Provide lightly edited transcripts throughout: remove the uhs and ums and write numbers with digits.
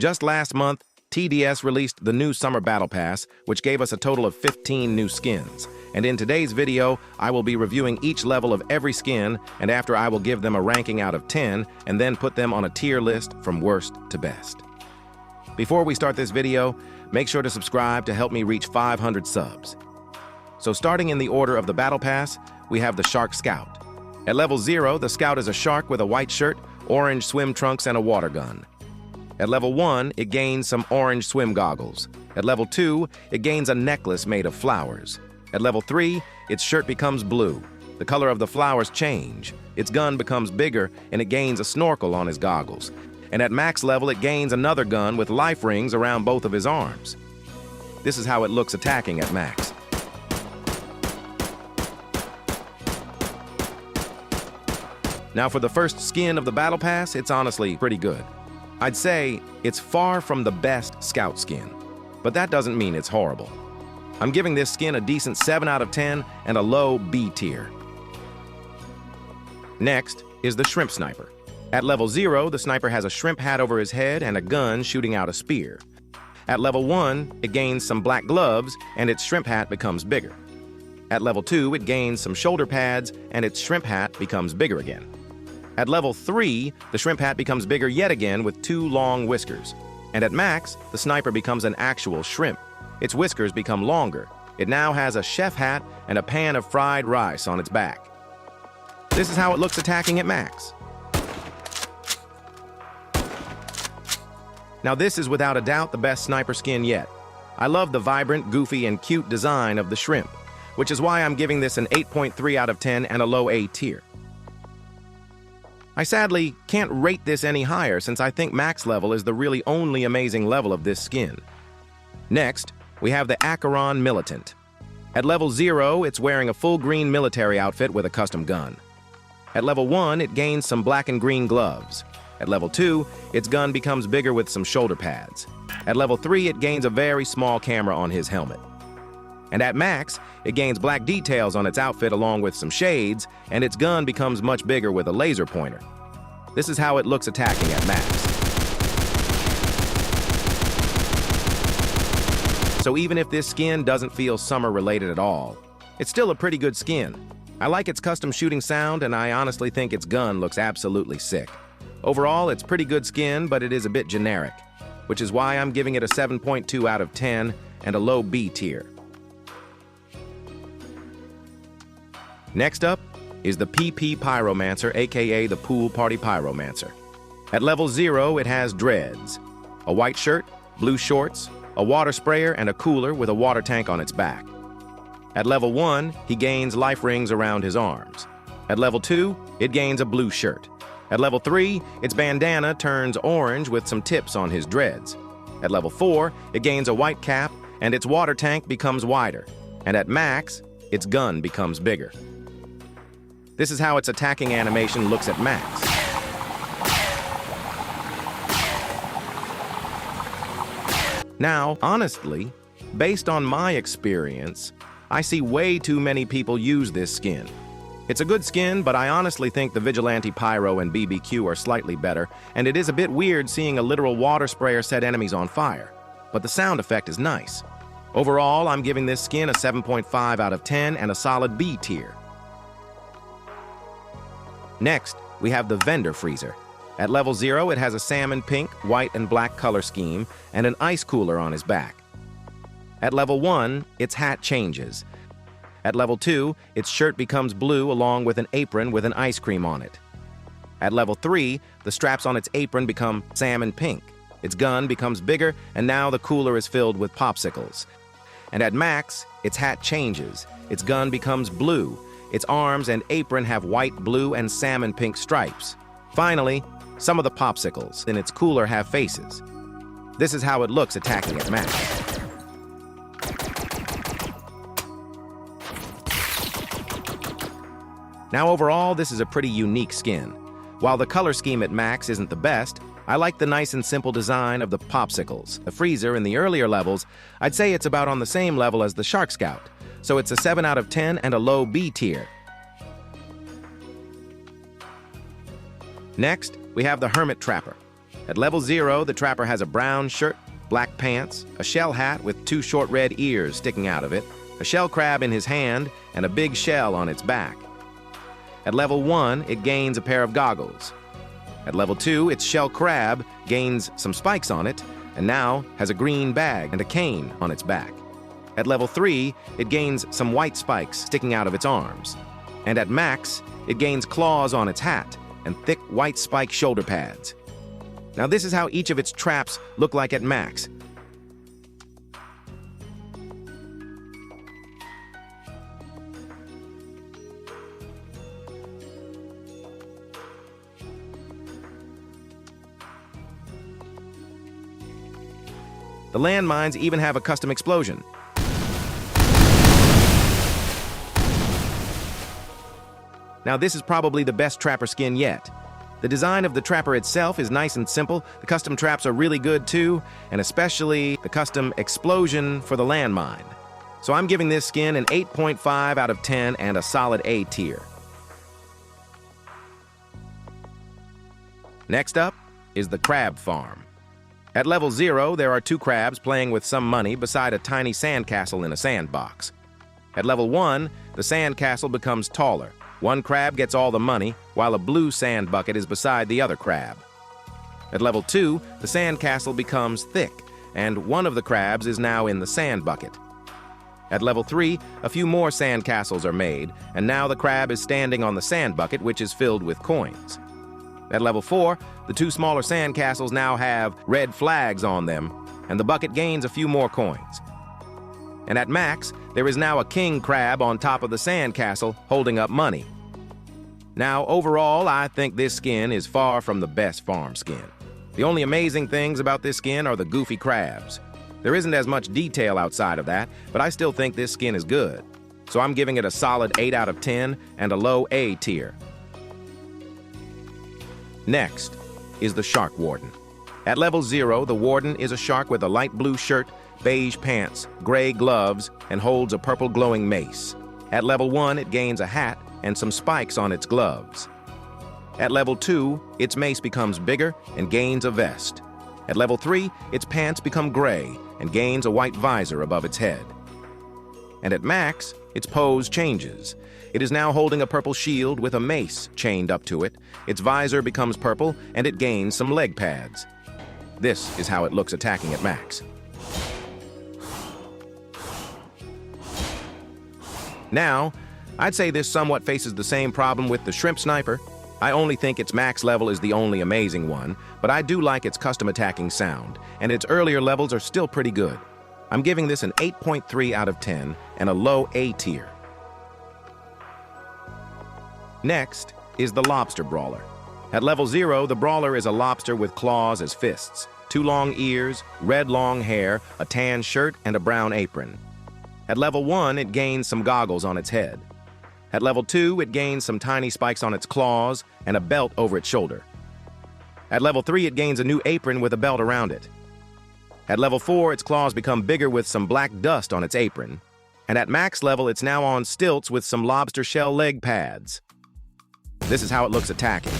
Just last month, TDS released the new Summer Battle Pass, which gave us a total of 15 new skins. And in today's video, I will be reviewing each level of every skin, and after I will give them a ranking out of 10, and then put them on a tier list from worst to best. Before we start this video, make sure to subscribe to help me reach 500 subs. So starting in the order of the Battle Pass, we have the Shark Scout. At level 0, the Scout is a shark with a white shirt, orange swim trunks, and a water gun. At level 1, it gains some orange swim goggles. At level 2, it gains a necklace made of flowers. At level 3, its shirt becomes blue. The color of the flowers change. Its gun becomes bigger, and it gains a snorkel on his goggles. And at max level, it gains another gun with life rings around both of his arms. This is how it looks attacking at max. Now for the first skin of the Battle Pass, it's honestly pretty good. I'd say it's far from the best Scout skin, but that doesn't mean it's horrible. I'm giving this skin a decent 7 out of 10 and a low B tier. Next is the Shrimp Sniper. At level 0, the sniper has a shrimp hat over his head and a gun shooting out a spear. At level 1, it gains some black gloves and its shrimp hat becomes bigger. At level 2, it gains some shoulder pads and its shrimp hat becomes bigger again. At level 3, the shrimp hat becomes bigger yet again with 2 long whiskers. And at max, the sniper becomes an actual shrimp. Its whiskers become longer. It now has a chef hat and a pan of fried rice on its back. This is how it looks attacking at max. Now this is without a doubt the best sniper skin yet. I love the vibrant, goofy, and cute design of the shrimp, which is why I'm giving this an 8.3 out of 10 and a low A tier. I sadly can't rate this any higher since I think max level is the really only amazing level of this skin. Next, we have the Acheron Militant. At level 0, it's wearing a full green military outfit with a custom gun. At level 1, it gains some black and green gloves. At level 2, its gun becomes bigger with some shoulder pads. At level 3, it gains a very small camera on his helmet. And at max, it gains black details on its outfit along with some shades, and its gun becomes much bigger with a laser pointer. This is how it looks attacking at max. So even if this skin doesn't feel summer-related at all, it's still a pretty good skin. I like its custom shooting sound, and I honestly think its gun looks absolutely sick. Overall, it's pretty good skin, but it is a bit generic, which is why I'm giving it a 7.2 out of 10 and a low B tier. Next up is the PP Pyromancer, aka the Pool Party Pyromancer. At level 0, it has dreads, a white shirt, blue shorts, a water sprayer, and a cooler with a water tank on its back. At level 1, he gains life rings around his arms. At level 2, it gains a blue shirt. At level 3, its bandana turns orange with some tips on his dreads. At level 4, it gains a white cap, and its water tank becomes wider. And at max, its gun becomes bigger. This is how its attacking animation looks at max. Now, honestly, based on my experience, I see way too many people use this skin. It's a good skin, but I honestly think the Vigilante Pyro and BBQ are slightly better, and it is a bit weird seeing a literal water sprayer set enemies on fire. But the sound effect is nice. Overall, I'm giving this skin a 7.5 out of 10 and a solid B tier. Next, we have the Vendor Freezer. At level 0, it has a salmon pink, white, and black color scheme and an ice cooler on his back. At level 1, its hat changes. At level 2, its shirt becomes blue along with an apron with an ice cream on it. At level 3, the straps on its apron become salmon pink. Its gun becomes bigger, and now the cooler is filled with popsicles. And at max, its hat changes. Its gun becomes blue. Its arms and apron have white, blue, and salmon pink stripes. Finally, some of the popsicles in its cooler have faces. This is how it looks attacking at max. Now overall, this is a pretty unique skin. While the color scheme at max isn't the best, I like the nice and simple design of the popsicles. The freezer in the earlier levels, I'd say it's about on the same level as the Shark Scout, so it's a 7 out of 10 and a low B tier. Next, we have the Hermit Trapper. At level 0, the Trapper has a brown shirt, black pants, a shell hat with 2 short red ears sticking out of it, a shell crab in his hand, and a big shell on its back. At level 1, it gains a pair of goggles. At level 2, its shell crab gains some spikes on it, and now has a green bag and a cane on its back. At level 3, it gains some white spikes sticking out of its arms. And at max, it gains claws on its hat and thick white spike shoulder pads. Now this is how each of its traps look like at max. The landmines even have a custom explosion. Now this is probably the best Trapper skin yet. The design of the Trapper itself is nice and simple, the custom traps are really good too, and especially the custom explosion for the landmine. So I'm giving this skin an 8.5 out of 10 and a solid A tier. Next up is the Crab Farm. At level 0, there are 2 crabs playing with some money beside a tiny sandcastle in a sandbox. At level 1, the sandcastle becomes taller. One crab gets all the money, while a blue sand bucket is beside the other crab. At level 2, the sandcastle becomes thick, and one of the crabs is now in the sand bucket. At level 3, a few more sandcastles are made, and now the crab is standing on the sand bucket, which is filled with coins. At level 4, the 2 smaller sandcastles now have red flags on them, and the bucket gains a few more coins. And at max, there is now a king crab on top of the sandcastle holding up money. Now, overall, I think this skin is far from the best farm skin. The only amazing things about this skin are the goofy crabs. There isn't as much detail outside of that, but I still think this skin is good. So I'm giving it a solid 8 out of 10 and a low A tier. Next is the Shark Warden. At level 0, the Warden is a shark with a light blue shirt, beige pants, gray gloves, and holds a purple glowing mace. At level 1, it gains a hat and some spikes on its gloves. At level 2, its mace becomes bigger and gains a vest. At level 3, its pants become gray and gains a white visor above its head. And at max, its pose changes. It is now holding a purple shield with a mace chained up to it. Its visor becomes purple and it gains some leg pads. This is how it looks attacking at max. Now, I'd say this somewhat faces the same problem with the Shrimp Sniper. I only think its max level is the only amazing one, but I do like its custom attacking sound, and its earlier levels are still pretty good. I'm giving this an 8.3 out of 10 and a low A tier. Next is the Lobster Brawler. At level 0, the Brawler is a lobster with claws as fists, 2 long ears, red long hair, a tan shirt, and a brown apron. At level 1, it gains some goggles on its head. At level 2, it gains some tiny spikes on its claws and a belt over its shoulder. At level 3, it gains a new apron with a belt around it. At level 4, its claws become bigger with some black dust on its apron. And at max level, it's now on stilts with some lobster shell leg pads. This is how it looks attacking.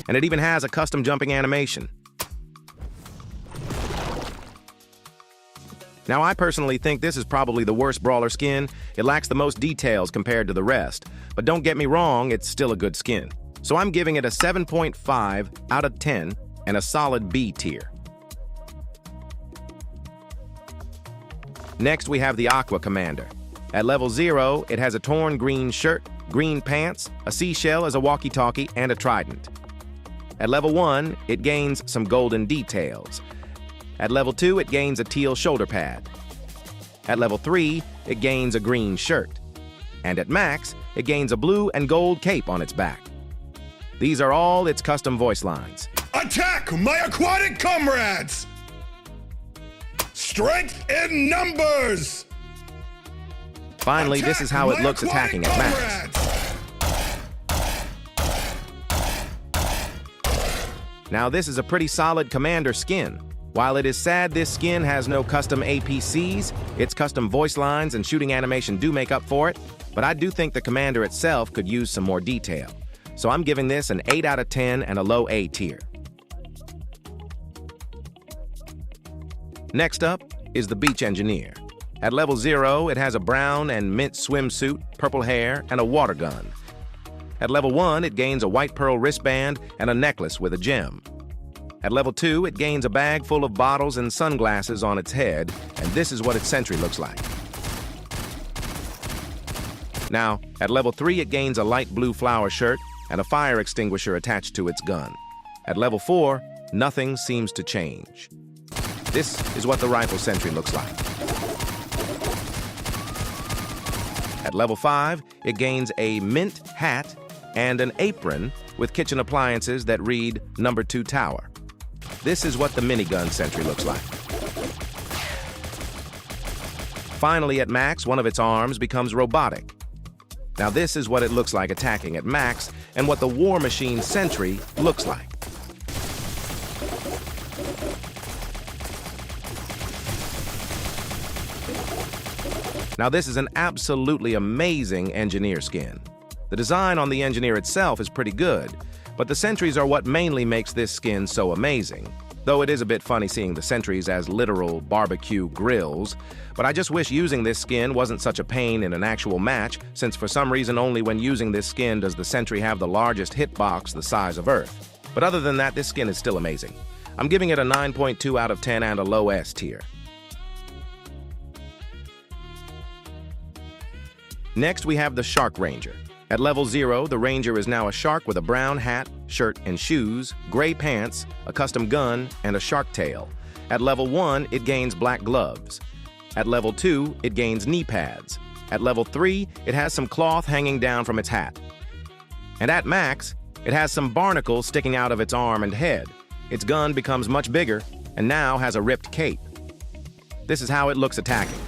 And it even has a custom jumping animation. Now, I personally think this is probably the worst brawler skin. It lacks the most details compared to the rest. But don't get me wrong, it's still a good skin. So I'm giving it a 7.5 out of 10 and a solid B tier. Next, we have the Aqua Commander. At level 0, it has a torn green shirt, green pants, a seashell as a walkie-talkie, and a trident. At level 1, it gains some golden details. At level 2, it gains a teal shoulder pad. At level 3, it gains a green shirt. And at max, it gains a blue and gold cape on its back. These are all its custom voice lines. Attack, my aquatic comrades! Strength in numbers! Finally, Attack, this is how it looks attacking at max. Now, this is a pretty solid commander skin. While it is sad this skin has no custom APCs, its custom voice lines and shooting animation do make up for it, but I do think the commander itself could use some more detail. So I'm giving this an 8 out of 10 and a low A tier. Next up is the Beach Engineer. At level 0, it has a brown and mint swimsuit, purple hair, and a water gun. At level 1, it gains a white pearl wristband and a necklace with a gem. At level 2, it gains a bag full of bottles and sunglasses on its head, and this is what its sentry looks like. Now, at level 3, it gains a light blue flower shirt and a fire extinguisher attached to its gun. At level 4, nothing seems to change. This is what the rifle sentry looks like. At level 5, it gains a mint hat and an apron with kitchen appliances that read Number 2 Tower. This is what the minigun sentry looks like. Finally, at max, one of its arms becomes robotic. Now this is what it looks like attacking at max and what the War Machine sentry looks like. Now this is an absolutely amazing engineer skin. The design on the engineer itself is pretty good, but the sentries are what mainly makes this skin so amazing. Though it is a bit funny seeing the sentries as literal barbecue grills, but I just wish using this skin wasn't such a pain in an actual match, since for some reason only when using this skin does the sentry have the largest hitbox the size of Earth. But other than that, this skin is still amazing. I'm giving it a 9.2 out of 10 and a low S tier. Next, we have the Shark Ranger. At level 0, the Ranger is now a shark with a brown hat, shirt, and shoes, gray pants, a custom gun, and a shark tail. At level 1, it gains black gloves. At level 2, it gains knee pads. At level 3, it has some cloth hanging down from its hat. And at max, it has some barnacles sticking out of its arm and head. Its gun becomes much bigger and now has a ripped cape. This is how it looks attacking.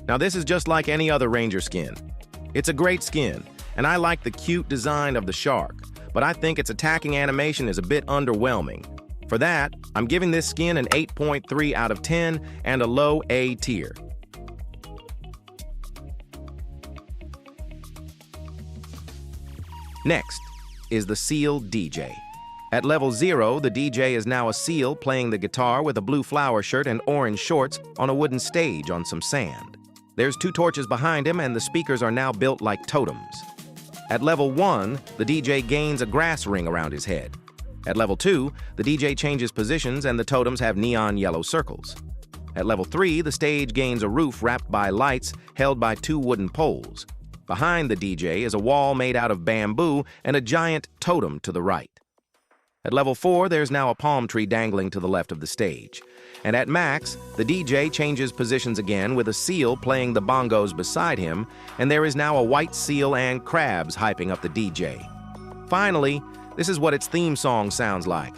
Now this is just like any other Ranger skin. It's a great skin, and I like the cute design of the shark, but I think its attacking animation is a bit underwhelming. For that, I'm giving this skin an 8.3 out of 10 and a low A tier. Next is the Seal DJ. At level 0, the DJ is now a seal playing the guitar with a blue flower shirt and orange shorts on a wooden stage on some sand. There's 2 torches behind him, and the speakers are now built like totems. At level 1, the DJ gains a grass ring around his head. At level 2, the DJ changes positions and the totems have neon yellow circles. At level 3, the stage gains a roof wrapped by lights held by 2 wooden poles. Behind the DJ is a wall made out of bamboo and a giant totem to the right. At level 4, there's now a palm tree dangling to the left of the stage. And at max, the DJ changes positions again with a seal playing the bongos beside him, and there is now a white seal and crabs hyping up the DJ. Finally, this is what its theme song sounds like.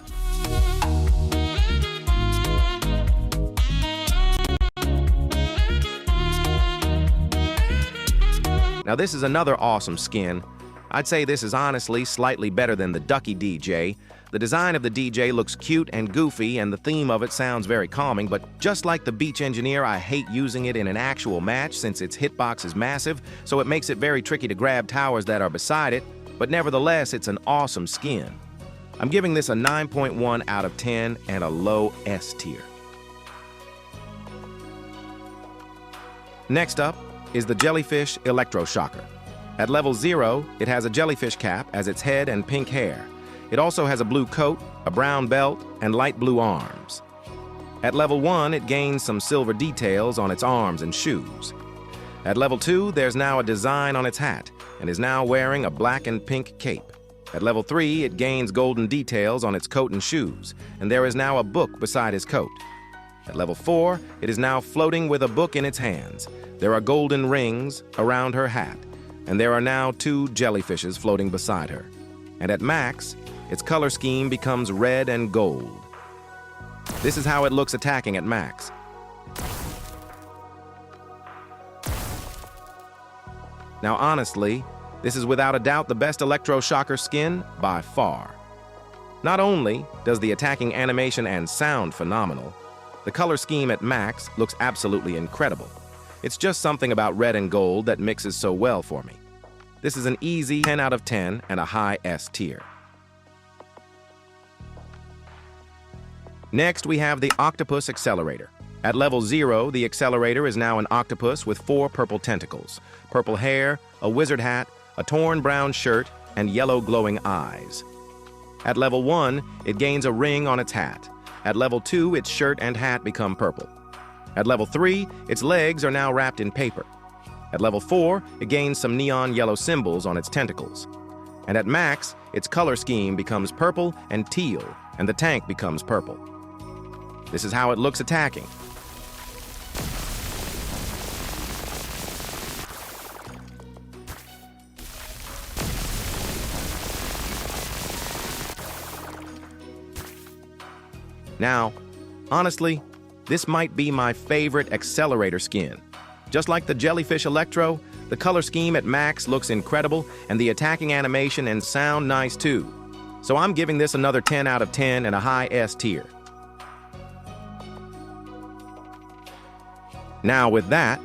Now this is another awesome skin. I'd say this is honestly slightly better than the Ducky DJ. The design of the DJ looks cute and goofy, and the theme of it sounds very calming, but just like the Beach Engineer, I hate using it in an actual match since its hitbox is massive, so it makes it very tricky to grab towers that are beside it, but nevertheless, it's an awesome skin. I'm giving this a 9.1 out of 10 and a low S tier. Next up is the Jellyfish Electroshocker. At level 0, it has a jellyfish cap as its head and pink hair. It also has a blue coat, a brown belt, and light blue arms. At level 1, it gains some silver details on its arms and shoes. At level 2, there's now a design on its hat and is now wearing a black and pink cape. At level 3, it gains golden details on its coat and shoes, and there is now a book beside his coat. At level 4, it is now floating with a book in its hands. There are golden rings around her hat, and there are now 2 jellyfishes floating beside her. And at max, its color scheme becomes red and gold. This is how it looks attacking at max. Now honestly, this is without a doubt the best Electroshocker skin by far. Not only does the attacking animation and sound phenomenal, the color scheme at max looks absolutely incredible. It's just something about red and gold that mixes so well for me. This is an easy 10 out of 10 and a high S tier. Next, we have the Octopus Accelerator. At level 0, the Accelerator is now an octopus with 4 purple tentacles, purple hair, a wizard hat, a torn brown shirt, and yellow glowing eyes. At level 1, it gains a ring on its hat. At level 2, its shirt and hat become purple. At level 3, its legs are now wrapped in paper. At level 4, it gains some neon yellow symbols on its tentacles. And at max, its color scheme becomes purple and teal, and the tank becomes purple. This is how it looks attacking. Now, honestly, this might be my favorite Accelerator skin. Just like the Jellyfish Electro, the color scheme at max looks incredible, and the attacking animation and sound nice too. So I'm giving this another 10 out of 10 and a high S tier. Now with that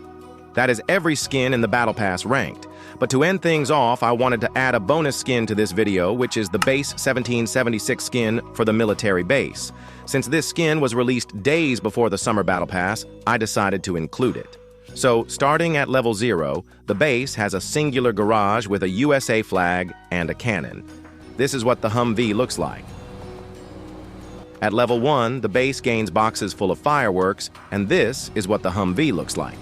is every skin in the Battle Pass ranked. But to end things off, I wanted to add a bonus skin to this video, which is the base 1776 skin for the military base. Since this skin was released days before the Summer Battle Pass, I decided to include it. So, starting at level 0, the base has a singular garage with a USA flag and a cannon. This is what the Humvee looks like. At level 1, the base gains boxes full of fireworks, and this is what the Humvee looks like.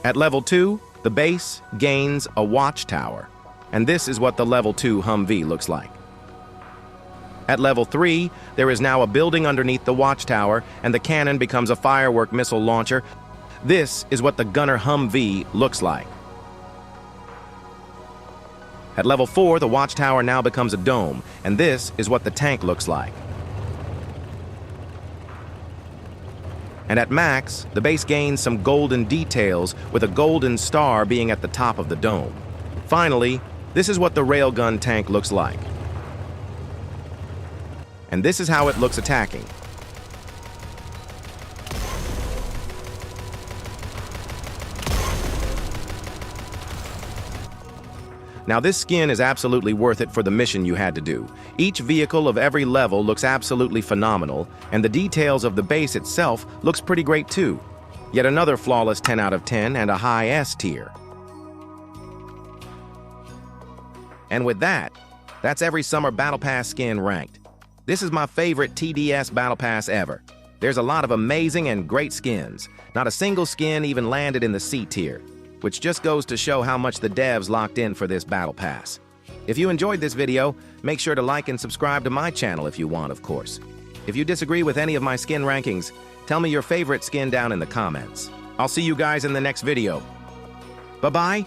At level 2, the base gains a watchtower, and this is what the level 2 Humvee looks like. At level 3, there is now a building underneath the watchtower, and the cannon becomes a firework missile launcher. This is what the gunner Humvee looks like. At level 4, the watchtower now becomes a dome, and this is what the tank looks like. And at max, the base gains some golden details, with a golden star being at the top of the dome. Finally, this is what the railgun tank looks like. And this is how it looks attacking. Now this skin is absolutely worth it for the mission you had to do. Each vehicle of every level looks absolutely phenomenal, and the details of the base itself looks pretty great too. Yet another flawless 10 out of 10 and a high S tier. And with that, that's every Summer Battle Pass skin ranked. This is my favorite TDS Battle Pass ever. There's a lot of amazing and great skins. Not a single skin even landed in the C tier, which just goes to show how much the devs locked in for this Battle Pass. If you enjoyed this video, make sure to like and subscribe to my channel if you want, of course. If you disagree with any of my skin rankings, tell me your favorite skin down in the comments. I'll see you guys in the next video. Bye-bye.